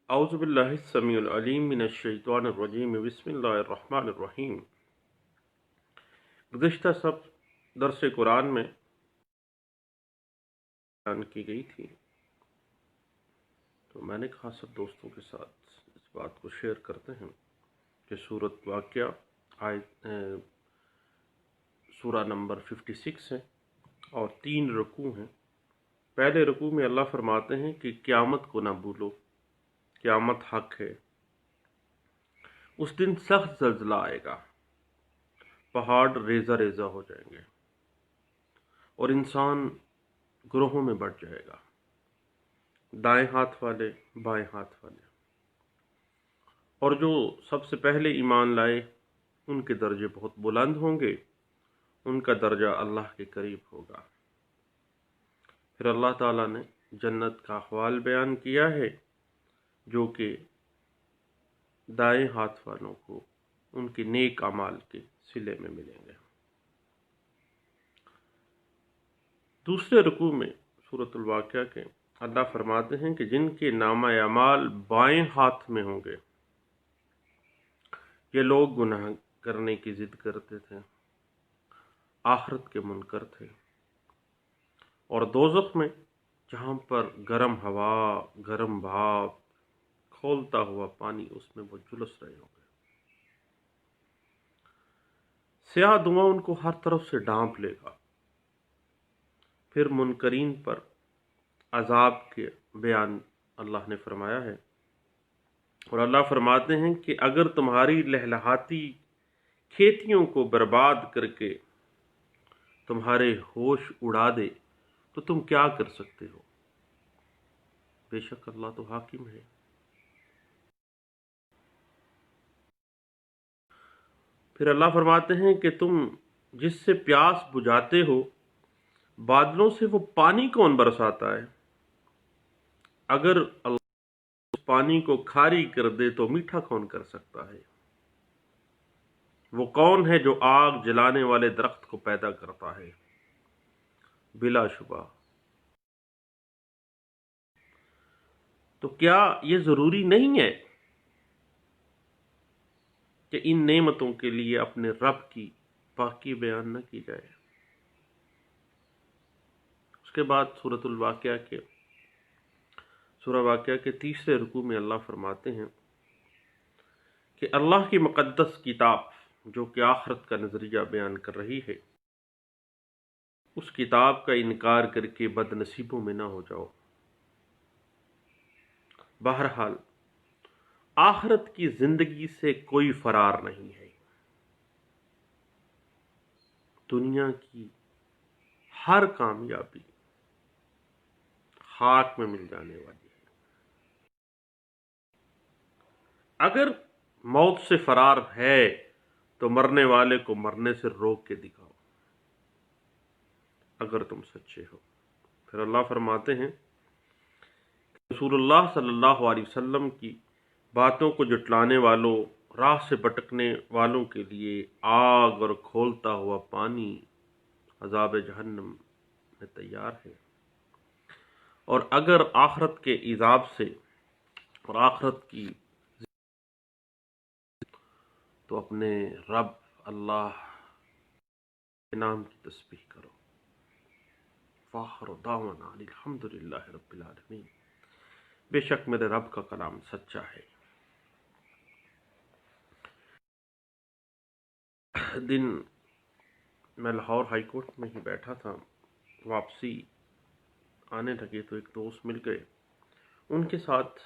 اعوذ باللہ السمیع العلیم من الشیطان الرجیم بسم اللہ الرحمن الرحیم۔ گزشتہ سب درس قرآن میں بیان کی گئی تھی، تو میں نے کہا سب دوستوں کے ساتھ اس بات کو شیئر کرتے ہیں کہ سورۃ واقعہ سورہ نمبر 56 ہے اور 3 رکوع ہیں۔ پہلے رکوع میں اللہ فرماتے ہیں کہ قیامت کو نہ بھولو، قیامت حق ہے، اس دن سخت زلزلہ آئے گا، پہاڑ ریزہ ریزہ ہو جائیں گے اور انسان گروہوں میں بٹ جائے گا، دائیں ہاتھ والے بائیں ہاتھ والے، اور جو سب سے پہلے ایمان لائے ان کے درجے بہت بلند ہوں گے، ان کا درجہ اللہ کے قریب ہوگا۔ پھر اللہ تعالیٰ نے جنت کا احوال بیان کیا ہے جو کہ دائیں ہاتھ والوں کو ان کے نیک اعمال کے صلے میں ملیں گے۔ دوسرے رکوع میں سورۃ الواقعہ کے اللہ فرماتے ہیں کہ جن کے نامہ اعمال بائیں ہاتھ میں ہوں گے، یہ لوگ گناہ کرنے کی ضد کرتے تھے، آخرت کے منکر تھے، اور دوزخ میں جہاں پر گرم ہوا، گرم بھاپ، کھولتا ہوا پانی، اس میں وہ جلس رہے ہوں گے۔ سیاہ دھواں ان کو ہر طرف سے ڈھانپ لے گا۔ پھر منکرین پر عذاب کے بیان اللہ نے فرمایا ہے، اور اللہ فرماتے ہیں کہ اگر تمہاری لہلہاتی کھیتیوں کو برباد کر کے تمہارے ہوش اڑا دے تو تم کیا کر سکتے ہو؟ بے شک اللہ تو حاکم ہے۔ پھر اللہ فرماتے ہیں کہ تم جس سے پیاس بجھاتے ہو، بادلوں سے وہ پانی کون برساتا ہے؟ اگر اللہ اس پانی کو کھاری کر دے تو میٹھا کون کر سکتا ہے؟ وہ کون ہے جو آگ جلانے والے درخت کو پیدا کرتا ہے؟ بلا شبہ۔ تو کیا یہ ضروری نہیں ہے کہ ان نعمتوں کے لیے اپنے رب کی پاکی بیان نہ کی جائے؟ اس کے بعد سورہ واقعہ کے تیسرے رکوع میں اللہ فرماتے ہیں کہ اللہ کی مقدس کتاب جو کہ آخرت کا نظریہ بیان کر رہی ہے، اس کتاب کا انکار کر کے بد نصیبوں میں نہ ہو جاؤ۔ بہرحال آخرت کی زندگی سے کوئی فرار نہیں ہے، دنیا کی ہر کامیابی خاک میں مل جانے والی ہے۔ اگر موت سے فرار ہے تو مرنے والے کو مرنے سے روک کے دکھاؤ اگر تم سچے ہو۔ پھر اللہ فرماتے ہیں رسول اللہ صلی اللہ علیہ وسلم کی باتوں کو جٹلانے والوں، راہ سے بھٹکنے والوں کے لیے آگ اور کھولتا ہوا پانی عذاب جہنم میں تیار ہے، اور اگر آخرت کے عذاب سے اور آخرت کی تو اپنے رب اللہ کے نام کی تسبیح کرو۔ فآخر دعوانا ان الحمد للہ رب العالمین۔ بے شک میرے رب کا کلام سچا ہے۔ دن میں لاہور ہائی کورٹ میں ہی بیٹھا تھا، واپسی آنے لگے تو ایک دوست مل گئے، ان کے ساتھ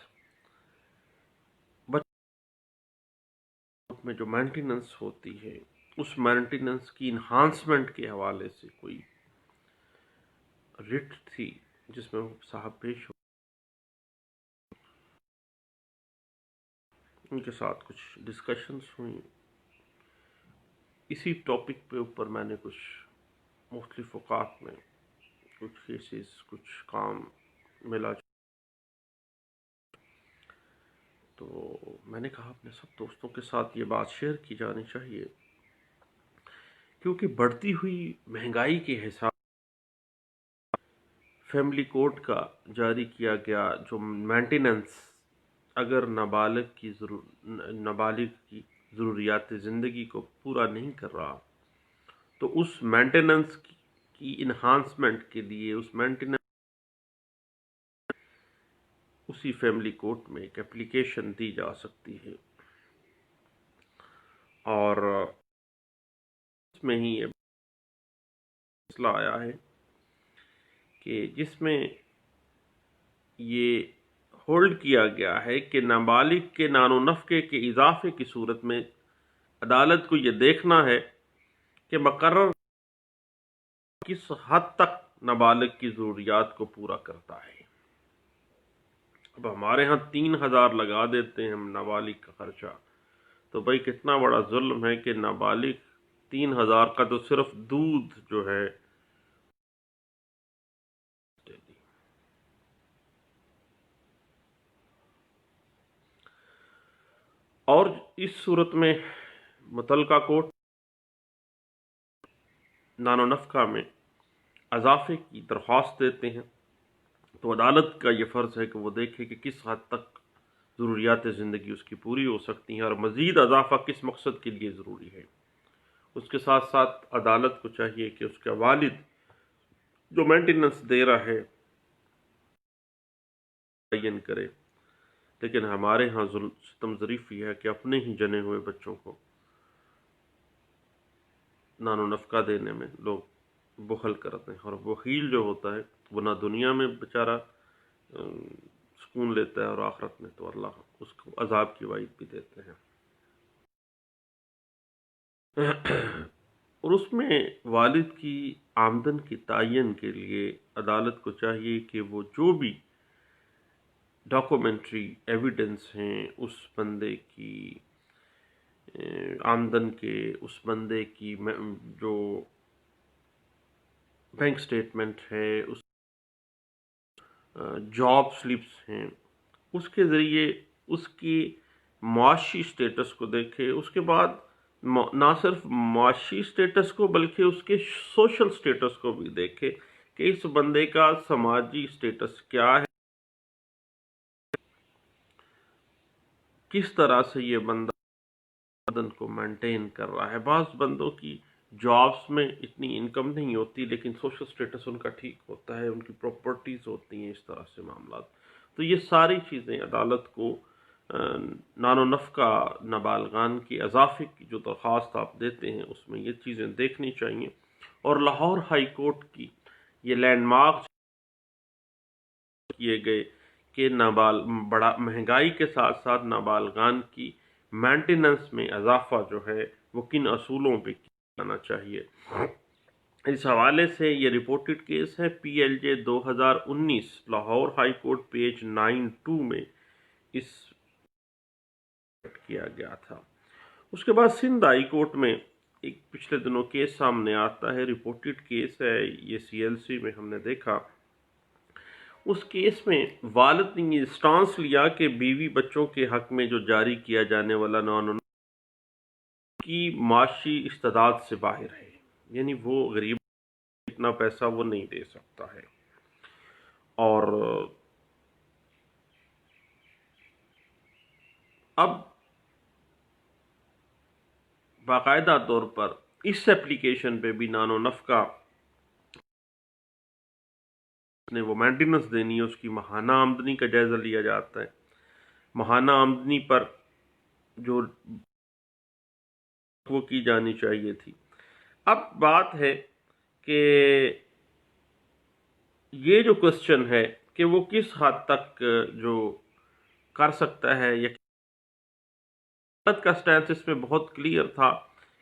میں جو مینٹیننس ہوتی ہے اس مینٹیننس کی انہانسمنٹ کے حوالے سے کوئی رٹ تھی جس میں وہ صاحب پیش ہو، ان کے ساتھ کچھ ڈسکشنز ہوئیں۔ اسی ٹاپک پہ اوپر میں نے کچھ مختلف اوقات میں کچھ کیسز، کچھ کام ملا، تو میں نے کہا اپنے سب دوستوں کے ساتھ یہ بات شیئر کی جانی چاہیے، کیونکہ بڑھتی ہوئی مہنگائی کے حساب فیملی کورٹ کا جاری کیا گیا جو مینٹیننس اگر نابالغ کی ضروریات زندگی کو پورا نہیں کر رہا تو اس مینٹیننس کی انہانسمنٹ کے لیے اسی فیملی کورٹ میں ایک اپلیکیشن دی جا سکتی ہے، اور اس میں ہی یہ مسئلہ آیا ہے کہ جس میں یہ ہولڈ کیا گیا ہے کہ نابالغ کے نان و نفقے کے اضافے کی صورت میں عدالت کو یہ دیکھنا ہے کہ مقرر کس حد تک نابالغ کی ضروریات کو پورا کرتا ہے۔ اب ہمارے ہاں 3,000 لگا دیتے ہیں ہم نابالغ کا خرچہ، تو بھائی کتنا بڑا ظلم ہے کہ نابالغ 3,000 کا تو صرف دودھ جو ہے اور اس صورت میں متعلقہ کورٹ نان و نفقہ میں اضافے کی درخواست دیتے ہیں، تو عدالت کا یہ فرض ہے کہ وہ دیکھے کہ کس حد تک ضروریات زندگی اس کی پوری ہو سکتی ہیں اور مزید اضافہ کس مقصد کے لیے ضروری ہے۔ اس کے ساتھ ساتھ عدالت کو چاہیے کہ اس کا والد جو مینٹیننس دے رہا ہے تعین کرے، لیکن ہمارے ہاں ستم ظریفی ہے کہ اپنے ہی جنے ہوئے بچوں کو نان و نفقہ دینے میں لوگ بخل کرتے ہیں، اور بخیل جو ہوتا ہے وہ نہ دنیا میں بیچارہ سکون لیتا ہے اور آخرت میں تو اللہ اس کو عذاب کی وعید بھی دیتے ہیں۔ اور اس میں والد کی آمدن کی تعین کے لیے عدالت کو چاہیے کہ وہ جو بھی ڈاکومنٹری ایویڈنس ہیں اس بندے کی آمدن کے، اس بندے کی جو بینک سٹیٹمنٹ ہے، اس جاب سلپس ہیں، اس کے ذریعے اس کی معاشی سٹیٹس کو دیکھے۔ اس کے بعد نہ صرف معاشی سٹیٹس کو بلکہ اس کے سوشل سٹیٹس کو بھی دیکھے کہ اس بندے کا سماجی سٹیٹس کیا ہے، کس طرح سے یہ بندہ آمدن کو مینٹین کر رہا ہے۔ بعض بندوں کی جابز میں اتنی انکم نہیں ہوتی لیکن سوشل سٹیٹس ان کا ٹھیک ہوتا ہے، ان کی پراپرٹیز ہوتی ہیں، اس طرح سے معاملات۔ تو یہ ساری چیزیں عدالت کو نان و نفقہ نابالغان کی اضافے کی جو درخواست آپ دیتے ہیں اس میں یہ چیزیں دیکھنی چاہیے۔ اور لاہور ہائی کورٹ کی یہ لینڈ مارک کیے گئے کہ بڑا مہنگائی کے ساتھ ساتھ نابالغان کی مینٹیننس میں اضافہ جو ہے وہ کن اصولوں پہ کیا جانا چاہیے۔ اس حوالے سے یہ رپورٹڈ کیس ہے PLJ 2019 Lahore high court page 92 میں اس کیا گیا تھا۔ اس کے بعد سندھ ہائی کورٹ میں ایک پچھلے دنوں کیس سامنے آتا ہے، رپورٹڈ کیس ہے، یہ CLC میں ہم نے دیکھا۔ اس کیس میں والد نے یہ سٹانس لیا کہ بیوی بچوں کے حق میں جو جاری کیا جانے والا نان و نفقہ کی معاشی استعداد سے باہر ہے، یعنی وہ غریب اتنا پیسہ وہ نہیں دے سکتا ہے، اور اب باقاعدہ طور پر اس ایپلیکیشن پہ بھی نان و نفقہ نے وہ مینٹیننس دینی ہے، اس کی ماہانہ آمدنی کا جائزہ لیا جاتا ہے، ماہانہ آمدنی پر جو وہ کی جانی چاہیے تھی۔ اب بات ہے کہ یہ جو کوسچن ہے کہ وہ کس حد تک جو کر سکتا ہے، یا عدالت کا سٹینس اس میں بہت کلیئر تھا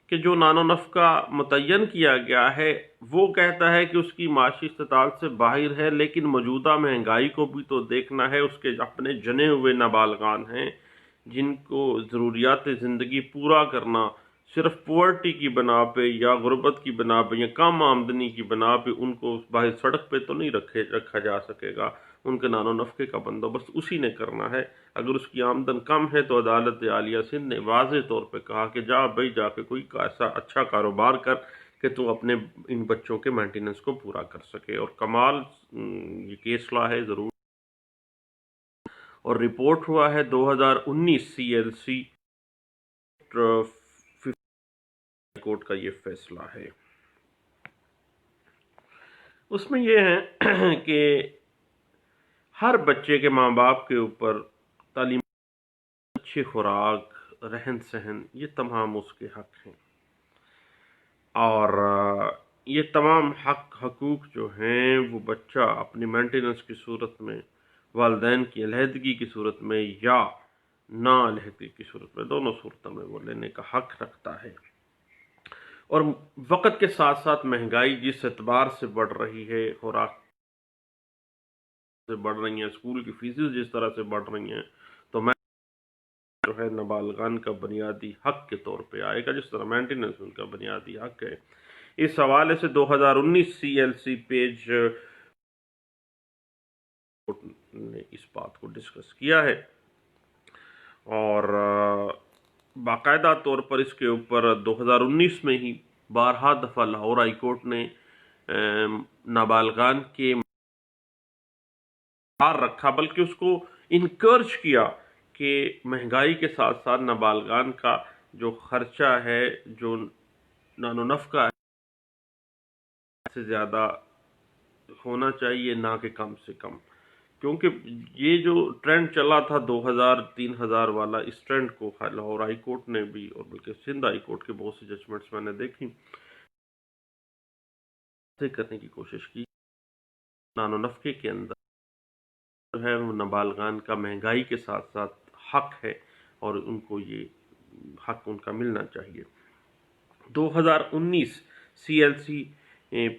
کہ جو نان و نفقہ متعین کیا گیا ہے وہ کہتا ہے کہ اس کی معاشی استطاعت سے باہر ہے، لیکن موجودہ مہنگائی کو بھی تو دیکھنا ہے، اس کے اپنے جنے ہوئے نابالغان ہیں جن کو ضروریات زندگی پورا کرنا صرف پورٹی کی بنا پہ یا غربت کی بنا پہ یا کم آمدنی کی بنا پہ ان کو باہر سڑک پہ تو نہیں رکھا جا سکے گا، ان کے نان و نفقے کا بندوبست اسی نے کرنا ہے۔ اگر اس کی آمدن کم ہے تو عدالت عالیہ سندھ نے واضح طور پہ کہا کہ جا کے کوئی ایسا اچھا کاروبار کر کہ تو اپنے ان بچوں کے مینٹیننس کو پورا کر سکے۔ اور کمال یہ کیس لا ہے ضرور، اور رپورٹ ہوا ہے 2019 CLC کورٹ کا یہ فیصلہ ہے۔ اس میں یہ ہے کہ ہر بچے کے ماں باپ کے اوپر تعلیم، اچھی خوراک، رہن سہن، یہ تمام اس کے حق ہیں، اور یہ تمام حقوق جو ہیں وہ بچہ اپنی مینٹیننس کی صورت میں، والدین کی علیحدگی کی صورت میں یا نا علیحدگی کی صورت میں، دونوں صورتوں میں وہ لینے کا حق رکھتا ہے۔ اور وقت کے ساتھ ساتھ مہنگائی جس اعتبار سے بڑھ رہی ہے، خوراک سے بڑھ رہی ہیں، اسکول کی فیسز جس طرح سے بڑھ رہی ہیں، تو میں جو ہے نابالغان کا بنیادی حق کے طور پہ آئے گا، جس طرح مینٹیننس ان کا بنیادی حق ہے۔ اس حوالے سے 2019 CLC پیج نے اس بات کو ڈسکس کیا ہے، اور باقاعدہ طور پر اس کے اوپر 2019 میں ہی بارہا دفعہ لاہور ہائی کورٹ نے نابالغان کے رکھا، بلکہ اس کو انکرج کیا کہ مہنگائی کے ساتھ ساتھ نابالغان کا جو خرچہ ہے، جو نان و نفقہ ہے، سے زیادہ ہونا چاہیے، نہ کہ کم سے کم، کیونکہ یہ جو ٹرینڈ چلا تھا 2000-3000 والا، اس ٹرینڈ کو لاہور ہائی کورٹ نے بھی، اور بلکہ سندھ ہائی کورٹ کے بہت سی ججمنٹس میں نے دیکھی، کرنے کی کوشش کی۔ نان و نفقے کے اندر جو ہے وہ نابالغان کا مہنگائی کے ساتھ ساتھ حق ہے، اور ان کو یہ حق ان کا ملنا چاہیے۔ 2019 CLC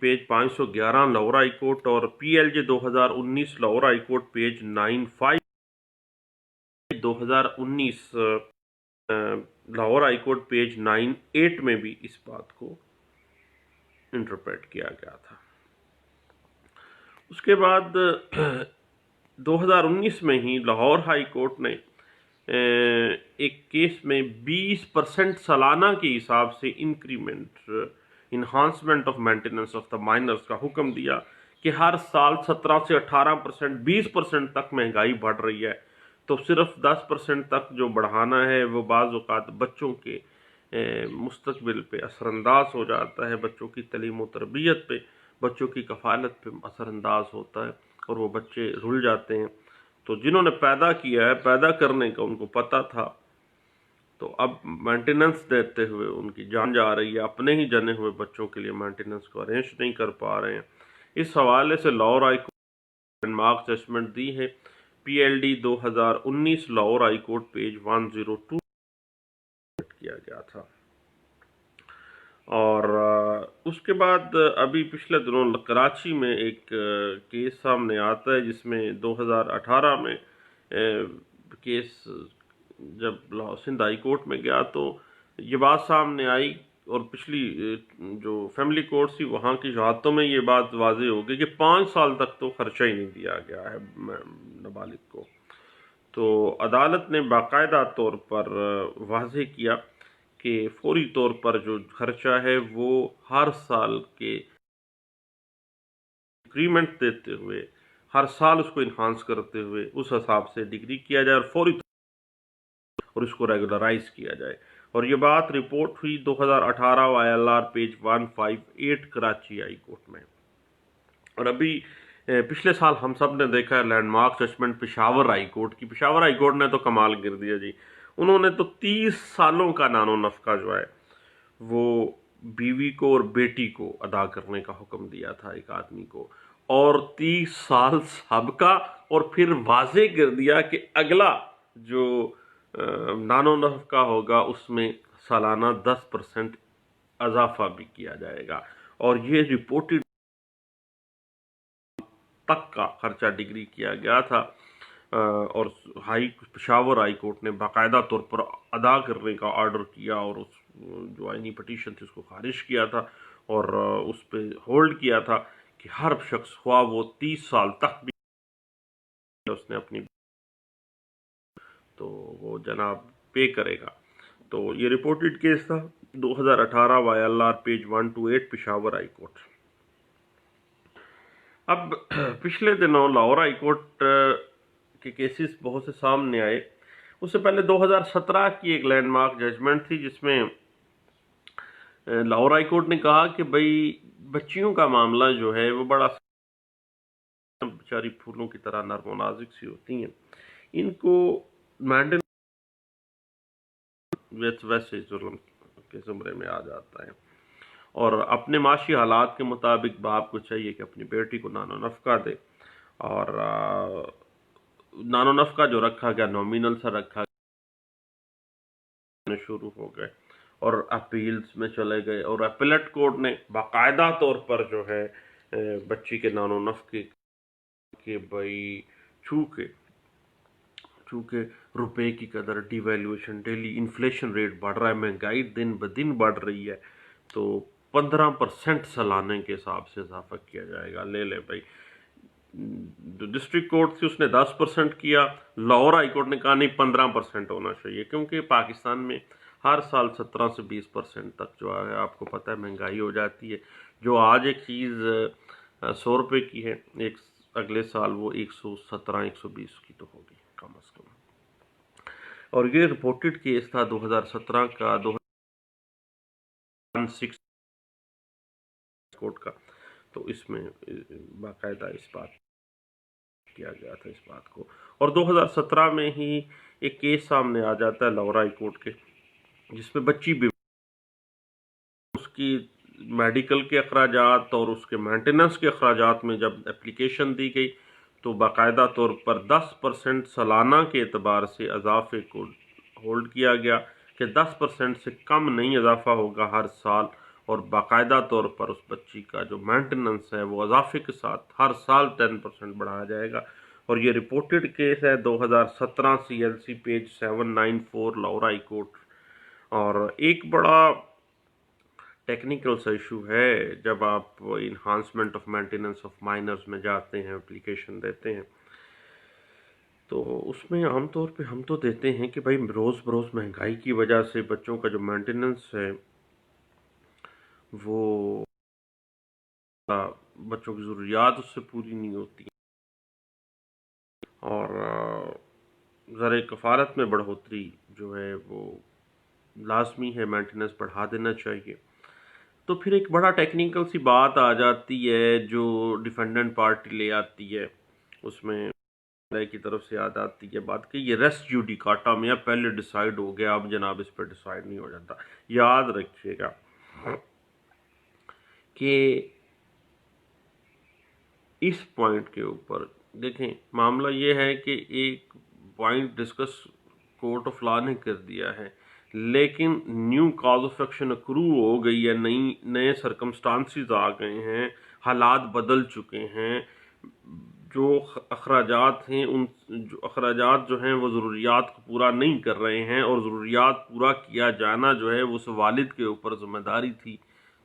page 511 Lahore high court, اور PLJ 2019 Lahore high court page 95 2019 Lahore high court page 98 میں بھی اس بات کو انٹرپریٹ کیا گیا تھا۔ اس کے بعد 2019 میں ہی لاہور ہائی کورٹ نے ایک کیس میں 20% سالانہ کے حساب سے enhancement of maintenance of the minors کا حکم دیا کہ ہر سال 17 سے 18%، 20% تک مہنگائی بڑھ رہی ہے، تو صرف 10% تک جو بڑھانا ہے وہ بعض اوقات بچوں کے مستقبل پہ اثر انداز ہو جاتا ہے، بچوں کی تعلیم و تربیت پہ، بچوں کی کفالت پہ اثر انداز ہوتا ہے، اور وہ بچے رل جاتے ہیں۔ تو جنہوں نے پیدا کیا ہے، پیدا کرنے کا ان کو پتہ تھا، تو اب مینٹیننس دیتے ہوئے ان کی جان جا رہی ہے، اپنے ہی جنے ہوئے بچوں کے لیے مینٹیننس کو ارینج نہیں کر پا رہے ہیں۔ اس حوالے سے لاہور ہائی کورٹ نے مارک ججمنٹ دی ہے، PLD 2019 Lahore high court page 102 کیا گیا تھا۔ اور اس کے بعد ابھی پچھلے دنوں کراچی میں ایک کیس سامنے آتا ہے، جس میں 2018 میں کیس جب سندھ ہائی کورٹ میں گیا تو یہ بات سامنے آئی، اور پچھلی جو فیملی کورٹ تھی وہاں کی شہادتوں میں یہ بات واضح ہو گئی کہ 5 سال تک تو خرچہ ہی نہیں دیا گیا ہے نابالغ کو۔ تو عدالت نے باقاعدہ طور پر واضح کیا کہ فوری طور پر جو خرچہ ہے وہ ہر سال کے انکریمنٹ دیتے ہوئے، ہر سال اس کو انہانس کرتے ہوئے اس حساب سے ڈگری کیا جائے، اور فوری اور اس کو ریگولرائز کیا جائے۔ اور یہ بات رپورٹ ہوئی 2018 ILR page 158 Karachi high court میں۔ اور ابھی پچھلے سال ہم سب نے دیکھا ہے landmark judgment Peshawar high court کی۔ پشاور ہائی کورٹ نے تو کمال کر دیا جی، انہوں نے تو 30 سالوں کا نان و نفقہ جو ہے وہ بیوی کو اور بیٹی کو ادا کرنے کا حکم دیا تھا ایک آدمی کو، اور 30 سال سابقہ، اور پھر واضح کر دیا کہ اگلا جو نان و نفقہ ہوگا اس میں سالانہ 10% اضافہ بھی کیا جائے گا، اور یہ رپورٹڈ تک کا خرچہ ڈگری کیا گیا تھا، اور پشاور ہائی کورٹ نے باقاعدہ طور پر ادا کرنے کا آرڈر کیا، اور اس جو آئینی پٹیشن تھی اس کو خارج کیا تھا، اور اس پہ ہولڈ کیا تھا کہ ہر شخص خواہ وہ 30 سال تک بھی اس نے اپنی تو وہ جناب پے کرے گا۔ تو یہ رپورٹڈ کیس تھا 2018 ILR page 128 Peshawar high court. اب پچھلے دنوں لاہور ہائی کورٹ के केसेस बहुत से सामने आए। उससे पहले 2017 की एक लैंडमार्क जजमेंट थी जिसमें लाहौर हाई कोर्ट ने कहा कि भाई बच्चियों का मामला जो है वो बड़ा बेचारी फूलों की तरह नर्म नाजुक सी होती हैं, इनको मेंटेन वैसे जुल्म के ज़ुमरे में आ जाता है। और अपने माशी हालात के मुताबिक बाप को चाहिए कि अपनी बेटी को नानो नफ़का दे, और नानो नफ़का जो रखा गया नॉमिनल सा रखा गया, शुरू हो गए और अपील्स में चले गए, और अपीलेट कोर्ट ने बाकायदा तौर पर जो है बच्ची के नानो नफ़के के भाई चूँकि रुपए की कदर, डिवैल्यूएशन, डेली इन्फ्लेशन रेट बढ़ रहा है, महंगाई दिन ब दिन बढ़ रही है, तो 15% सालाने के हिसाब से इजाफा किया जाएगा। ले ले भाई, जो डिस्ट्रिक्ट कोर्ट थी उसने 10% किया, लाहौर हाई कोर्ट ने कहा नहीं 15% होना चाहिए, क्योंकि पाकिस्तान में हर साल 17 से 20% तक जो है आपको पता है महंगाई हो जाती है। जो आज एक चीज़ 100 रुपये की है, एक अगले साल वो 117-120 की तो होगी कम अज़ कम। और ये रिपोर्टेड केस था 2017 का, 2006 कोर्ट का, तो इसमें बाकायदा इस बात किया गया था इस बात को। और 2017 में ही एक केस सामने आ जाता है लाहौर हाई कोर्ट के, जिसमें बच्ची भी उसकी मेडिकल के अखराजात और उसके मेंटेनेंस के अखराजात में जब एप्लीकेशन दी गई तो बाकायदा तौर पर 10% सालाना के एतबार से इजाफे को होल्ड किया गया कि 10% से कम नहीं इजाफा होगा हर साल, और बाकायदा तौर पर उस बच्ची का जो मेंटेनेंस है वो इजाफे के साथ हर साल 10% बढ़ाया जाएगा। और ये रिपोर्टेड केस है 2017 CLC page 794 Lahore high court. और एक बड़ा टेक्निकल सा इशू है, जब आप enhancement of maintenance of minors में जाते हैं, एप्लीकेशन देते हैं, तो उसमें आमतौर पे हम तो देते हैं कि भाई रोज़ बरोज़ महंगाई की वजह से बच्चों का जो मेंटेनेंस है वो बच्चों की ज़रूरियात उससे पूरी नहीं होती, और ज़र कफ़ालत में बढ़ोतरी जो है वो लाजमी है, मेंटेनेंस बढ़ा देना चाहिए। तो फिर एक बड़ा टेक्निकल सी बात आ जाती है जो डिफेंडेंट पार्टी ले आती है, उसमें की तरफ से याद आती है बात कि ये रेस्ट जुडिकाटा में अब पहले डिसाइड हो गया, अब जनाब इस पर डिसाइड नहीं हो जाता। याद रखिएगा कि इस पॉइंट के ऊपर देखें, मामला ये है कि एक point discuss court of law ने कर दिया है, लेकिन new cause of action accrue हो गई है, नए सरकमस्टांसिस आ गए हैं, हालात बदल चुके हैं, जो अखराजात हैं उन जो अखराजात जो हैं वो ज़रूरियात को पूरा नहीं कर रहे हैं, और ज़रूरियात पूरा किया जाना जो है वो उस वालिद के ऊपर ज़िम्मेदारी थी।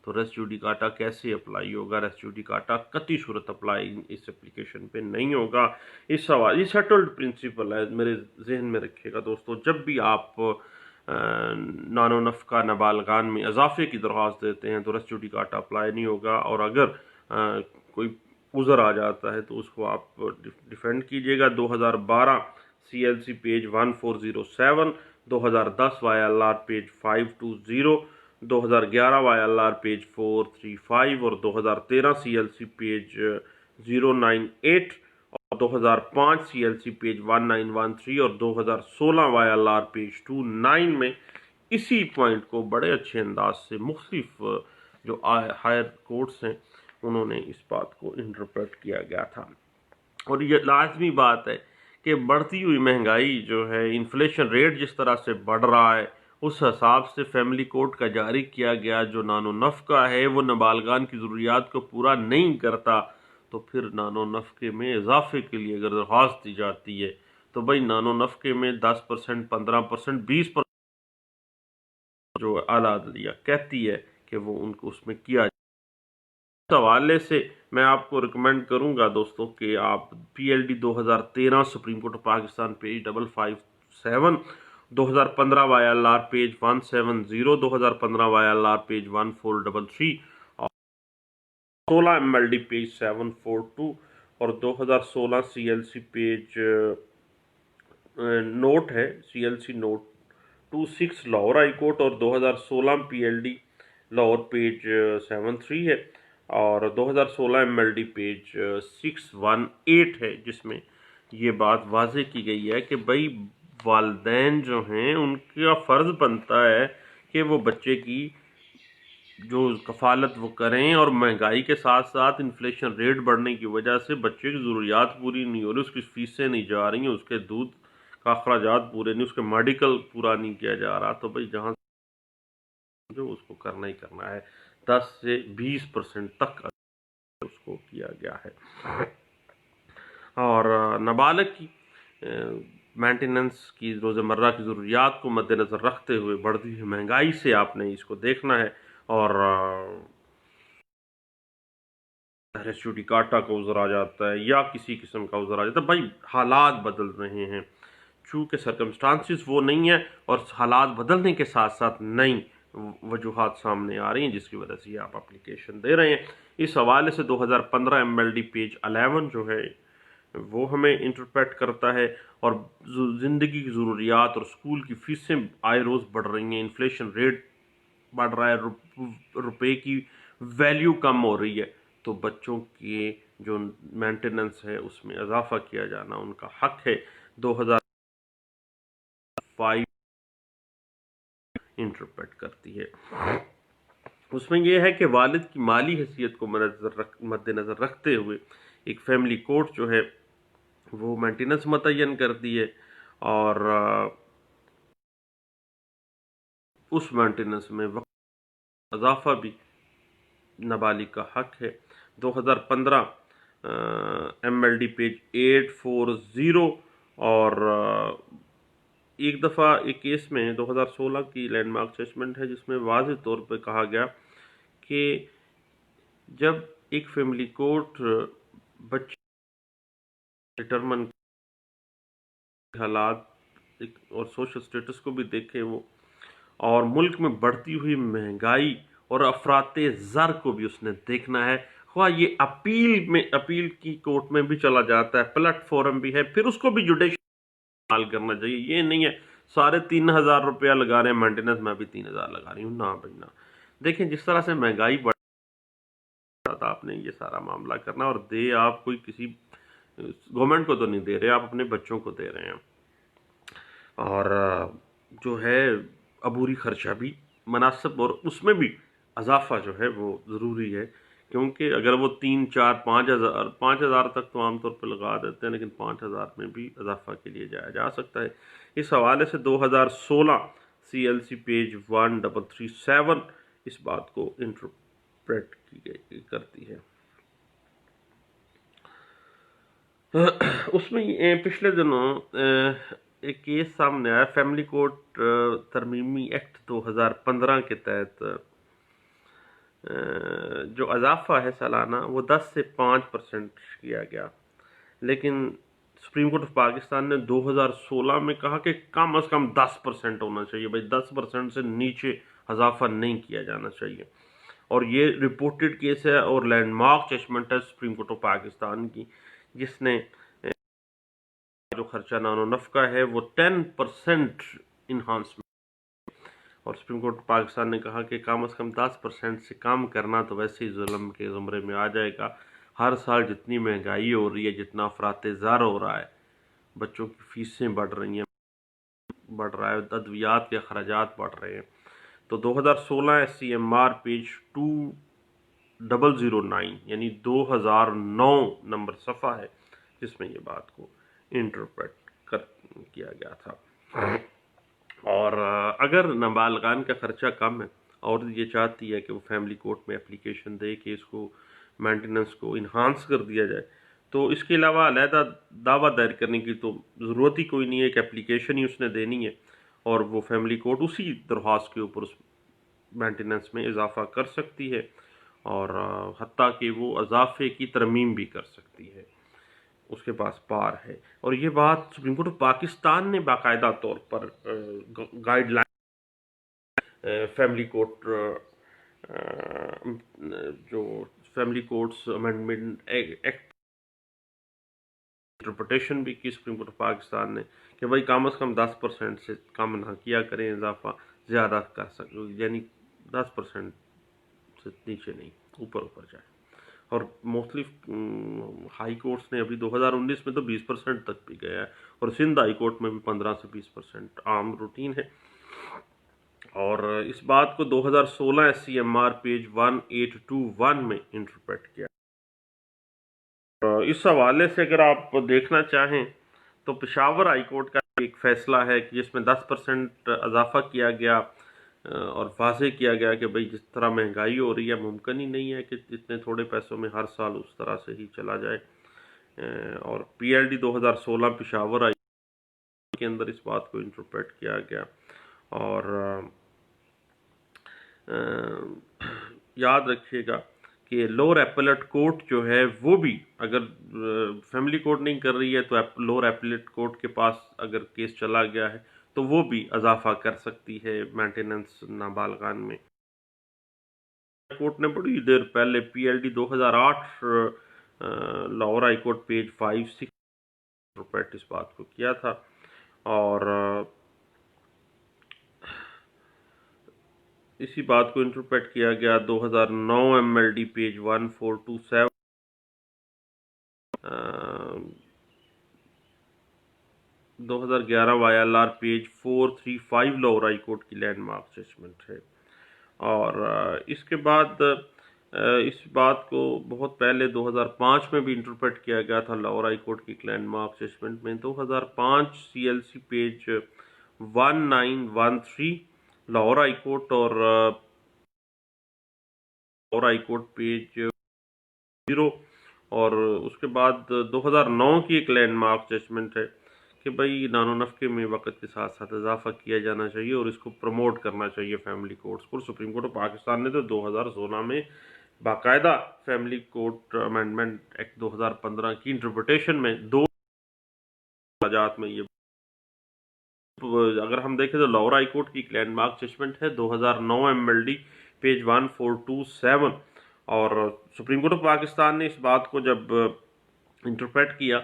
तो रेस्ट जुडिकाटा कैसे अप्लाई होगा? रेस्ट जुडिकाटा कतई सूरत अप्लाई इस एप्लीकेशन पे नहीं होगा। इस सवाल ये सेटल्ड प्रिंसिपल है, मेरे जहन में रखिएगा दोस्तों। जब भी आप नानो नफ़का नाबालगान में इजाफे की दरख्वास्त देते हैं तो रेस्ट जुडिकाटा अप्लाई नहीं होगा, और अगर कोई उज़र आ जाता है तो उसको आप डिफेंड कीजिएगा। 2012 CLC page 1407, 2010 YLR page 520, 2011 YLR page 435 और 2013 CLC पेज 098 और 2005 CLC पेज 1913 और 2016 YLR पेज 29 में इसी पॉइंट को बड़े अच्छे अंदाज से मुख्तलिफ जो हायर कोर्ट्स हैं उन्होंने इस बात को इंटरप्रेट किया गया था। और ये लाजमी बात है कि बढ़ती हुई महंगाई जो है, इन्फ्लेशन रेट जिस तरह से बढ़ रहा है, उस हिसाब से फैमिली कोर्ट का जारी किया गया जो नानो नफ़का है वो नाबालगान की ज़रूरियात को पूरा नहीं करता, तो फिर नानो नफ़के में इजाफे के लिए अगर दरख्वास्त दी जाती है तो भाई नानो नफ़के में 10%, 15%, 20% जो आला अदलिया कहती है कि वो उनको उसमें किया। इस हवाले से मैं आपको रिकमेंड करूंगा दोस्तों कि आप PLD 2013 supreme court of Pakistan page 557, 2015 YLR page 170, 2015 YLR page 1433 और 16 MLD पेज 742 और 2016 CLC पेज नोट है CLC note 26 Lahore high court और 2016 PLD लाहौर पेज 73 है और 2016 MLD पेज 618 है, जिसमें ये बात वाज़ेह की गई है कि भाई वालिदैन जो हैं उनका फ़र्ज़ बनता है कि वो बच्चे की जो कफ़ालत वो करें, और महंगाई के साथ साथ इन्फ्लेशन रेट बढ़ने की वजह से बच्चे की ज़रूरियात पूरी नहीं हो रही, उसकी फ़ीसें नहीं जा रही हैं, उसके दूध का अखराजात पूरे नहीं, उसके मेडिकल पूरा नहीं किया जा रहा, तो भाई जहाँ जो उसको करना ही करना है। 10 से 20% तक उसको किया गया है। और नाबालिग की मेंटेनेंस की रोज़मर्रा की ज़रूरियात को मद्देनज़र रखते हुए बढ़ती हुई महंगाई से आपने इसको देखना है। और रेस्यूटी काटा का उज़र आ जाता है या किसी किस्म का उज़र आ जाता है, भाई हालात बदल रहे हैं, चूँकि सर्कमस्टांसिस वो नहीं है और हालात बदलने के साथ साथ नई वजूहात सामने आ रही हैं जिसकी वजह से आप एप्लीकेशन दे रहे हैं। इस हवाले से 2015 MLD पेज 11 जो है वो हमें इंटरप्रेट करता है। और ज़िंदगी की ज़रूरियात और स्कूल की फ़ीसें आए रोज़ बढ़ रही हैं, इन्फ्लेशन रेट बढ़ रहा है, रुपए की वैल्यू कम हो रही है, तो बच्चों के जो मेंटेनेंस है उसमें इजाफा किया जाना उनका हक है। 2005 इंटरप्रेट करती है, उसमें यह है कि वालिद की माली हैसियत को मद्देनज़र रखते हुए एक फैमिली कोर्ट जो है वो मेंटेनेंस मुतय्यन करती है, और उस मेंटेनेंस में वक्त इजाफा भी नाबालिग का हक है। 2015 MLD पेज 840 और एक दफ़ा एक केस में 2016 की लैंडमार्क जजमेंट है जिसमें वाज़ेह तौर पर कहा गया कि जब एक फैमिली कोर्ट बच्चे डिटरमन हालात और सोशल स्टेटस को भी देखे वो, और मुल्क में बढ़ती हुई महंगाई और अफराते ज़र को भी उसने देखना है, ख्वाह ये अपील की कोर्ट में भी चला जाता है, प्लेटफॉर्म भी है, फिर उसको भी जुडिशल इस्तेमाल करना चाहिए। ये नहीं है सारे 3000 रुपया लगा रहे हैं मेंटेनेंस, मैं भी 3000 लगा रही हूँ, ना भाई ना। देखें जिस तरह से महंगाई बढ़ था, आपने ये सारा मामला करना, और दे आप कोई किसी गवर्नमेंट को तो नहीं दे रहे, आप अपने बच्चों को दे रहे हैं। और जो है अबूरी खर्चा भी मुनासिब, और उसमें भी इजाफा जो है वो ज़रूरी है, क्योंकि अगर वो 3 4 5,000 तक तो आमतौर पर लगा देते हैं, लेकिन 5,000 में भी इजाफा के लिए जाया जा सकता है। इस हवाले से 2016 CLC पेज 1337 इस बात को इंटरप्रेट की गई करती है। उसमें पिछले दिनों एक केस सामने आया, फैमिली कोर्ट तरमीमी एक्ट 2015 के तहत जो इजाफा है सालाना वो 10 से 5% किया गया, लेकिन सुप्रीम कोर्ट ऑफ पाकिस्तान ने 2016 में कहा कि कम अज़ कम 10% होना चाहिए, भाई 10% से नीचे इजाफा नहीं किया जाना चाहिए। और ये रिपोर्टेड केस है और लैंडमार्क जजमेंट है सुप्रीम कोर्ट ऑफ पाकिस्तान की, जिसने जो खर्चा नानो नफ़का है वो 10% इन्हांसमेंट, और सुप्रीम कोर्ट पाकिस्तान ने कहा कि कम अज़ कम 10% से कम करना तो वैसे ही जुल्म के ज़ुमरे में आ जाएगा। हर साल जितनी महंगाई हो रही है, जितना अफराते ज़र हो रहा है, बच्चों की फ़ीसें बढ़ रही हैं, बढ़ रहा है, अद्वियात के अखराजात बढ़ रहे हैं, तो 2016 SCMR पेज 2009 यानी 2009 नंबर सफ़ा है जिसमें ये बात को इंटरप्रेट किया गया था। और अगर नाबालिगान का ख़र्चा कम है और ये चाहती है कि वो फैमिली कोर्ट में एप्लीकेशन दे कि इसको मेंटेनेंस को इन्हांस कर दिया जाए, तो इसके अलावा अलहदा दावा दायर करने की तो ज़रूरत ही कोई नहीं है, एक एप्लीकेशन ही उसने देनी है और वो फैमिली कोर्ट उसी दरख्वास्त के ऊपर उस मेंटेनेंस में इजाफा कर सकती है, और हत्ता कि वो इजाफे की तरमीम भी कर सकती है, उसके पास पार है। और ये बात सुप्रीम कोर्ट ऑफ पाकिस्तान ने बाकायदा तौर पर गाइडलाइन फैमिली कोर्ट जो family courts amendment act interpretation भी की सुप्रीम कोर्ट ऑफ पाकिस्तान ने कि भाई कम अज़ कम 10% से कम ना किया करें, इजाफा ज़्यादा कर सकते, यानी 10% से नीचे नहीं, ऊपर ऊपर जाए। और मुख्तलिफ हाई कोर्ट्स ने अभी 2019 में तो 20% तक भी गया है, और सिंध हाई कोर्ट में भी 15 से 20% आम रूटीन है। और इस बात को 2016 SCMR पेज 1821 में इंटरप्रेट किया। इस हवाले से अगर आप देखना चाहें तो पेशावर हाई कोर्ट का एक फैसला है कि जिसमें 10% इजाफा किया गया और वाज़े किया गया कि भाई जिस तरह महंगाई हो रही है, मुमकिन ही नहीं है कि इतने थोड़े पैसों में हर साल उस तरह से ही चला जाए। और PLD 2016 पेशावर हाई के अंदर इस बात को इंटरप्रेट किया गया। और याद रखिएगा कि लोअर एपेलेट कोर्ट जो है वो भी अगर फैमिली कोर्ट नहीं कर रही है तो लोअर एपेलेट कोर्ट के पास अगर केस चला गया है तो वो भी इजाफा कर सकती है मेंटेनेंस नाबालगान में। कोर्ट ने बड़ी देर पहले PLD 2008 Lahore high court page 56 interpret इस बात को किया था। और इसी बात को इंटरप्रेट किया गया 2009 MLD page 1427, 2011 YLR page 435 Lahore high court की लैंडमार्क जजमेंट है। और इसके बाद इस बात को बहुत पहले 2005 में भी इंटरप्रेट किया गया था लाहौर हाई कोर्ट की लैंडमार्क जजमेंट में। 2005 CLC page 1913 Lahore high court और लाहौर हाई कोर्ट पेज 0। और उसके बाद 2009 की एक लैंडमार्क जजमेंट है कि भाई नानो नफ़के में वक़्त के साथ साथ इजाफा किया जाना चाहिए और इसको प्रमोट करना चाहिए फैमिली कोर्ट्स को। सुप्रीम कोर्ट ऑफ पाकिस्तान ने तो 2016 में बाकायदा फैमिली कोर्ट अमेंडमेंट एक्ट 2015 की इंटरप्रिटेशन में 2 वजाहत में ये, अगर हम देखें तो लाहौर हाई कोर्ट की लैंडमार्क जजमेंट है 2009 MLD पेज 1427। और सुप्रीम कोर्ट ऑफ पाकिस्तान ने इस बात को जब इंटरप्रेट किया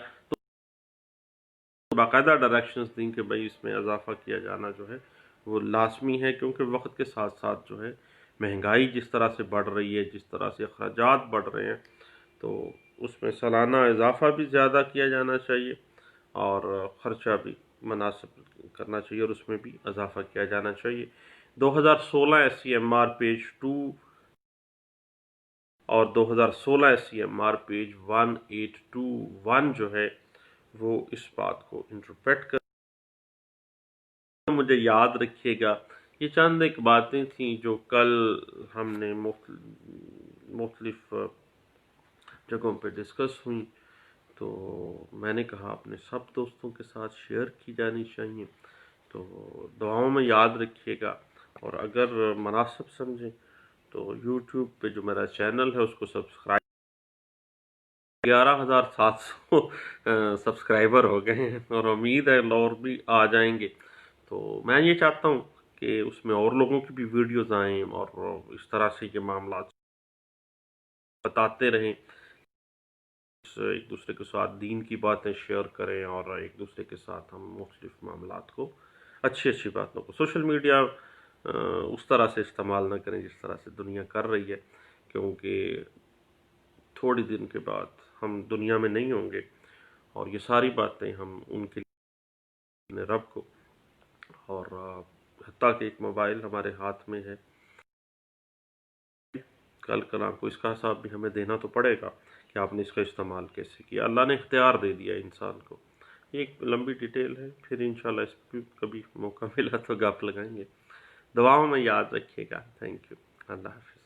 तो बाकायदा डायरेक्शंस दी कि भाई इसमें इजाफा किया जाना जो है वो लाजमी है, क्योंकि वक्त के साथ साथ जो है महंगाई जिस तरह से बढ़ रही है, जिस तरह से अखराजात बढ़ रहे हैं, तो उसमें सालाना इजाफा भी ज़्यादा किया जाना चाहिए और ख़र्चा भी मुनासिब करना चाहिए और उसमें भी इजाफा किया जाना चाहिए। 2016 SCMR पेज 2 और 2016 SCMR पेज 1821 जो है वो इस बात को इंटरप्रेट कर। मुझे याद रखिएगा ये चंद एक बातें थी जो कल हमने मुख्तलिफ जगहों पे डिस्कस हुई, तो मैंने कहा अपने सब दोस्तों के साथ शेयर की जानी चाहिए। तो दुआओं में याद रखिएगा, और अगर मुनासिब समझें तो YouTube पे जो मेरा चैनल है उसको सब्सक्राइब। 11,700 सब्सक्राइबर हो गए हैं और उम्मीद है और भी आ जाएंगे। तो मैं ये चाहता हूँ कि उसमें और लोगों की भी वीडियोज़ आएँ और इस तरह से ये मामला बताते रहें, एक दूसरे के साथ दीन की बातें शेयर करें और एक दूसरे के साथ हम मुख्तलिफ मामलात को, अच्छी अच्छी बातों को, सोशल मीडिया उस तरह से इस्तेमाल ना करें जिस तरह से दुनिया कर रही है, क्योंकि थोड़ी दिन के बाद हम दुनिया में नहीं होंगे और ये सारी बातें हम उनके लिए रब को, और हत्ता कि एक मोबाइल हमारे हाथ में है, कल कल को इसका हिसाब भी हमें देना तो पड़ेगा कि आपने इसका इस्तेमाल कैसे किया। अल्लाह ने इख्तियार दे दिया इंसान को। ये एक लंबी डिटेल है, फिर इंशाल्लाह इस पर कभी मौका मिला तो गप लगाएंगे। दुआओं में याद रखिएगा। Thank you. अल्लाह हाफ़िज़।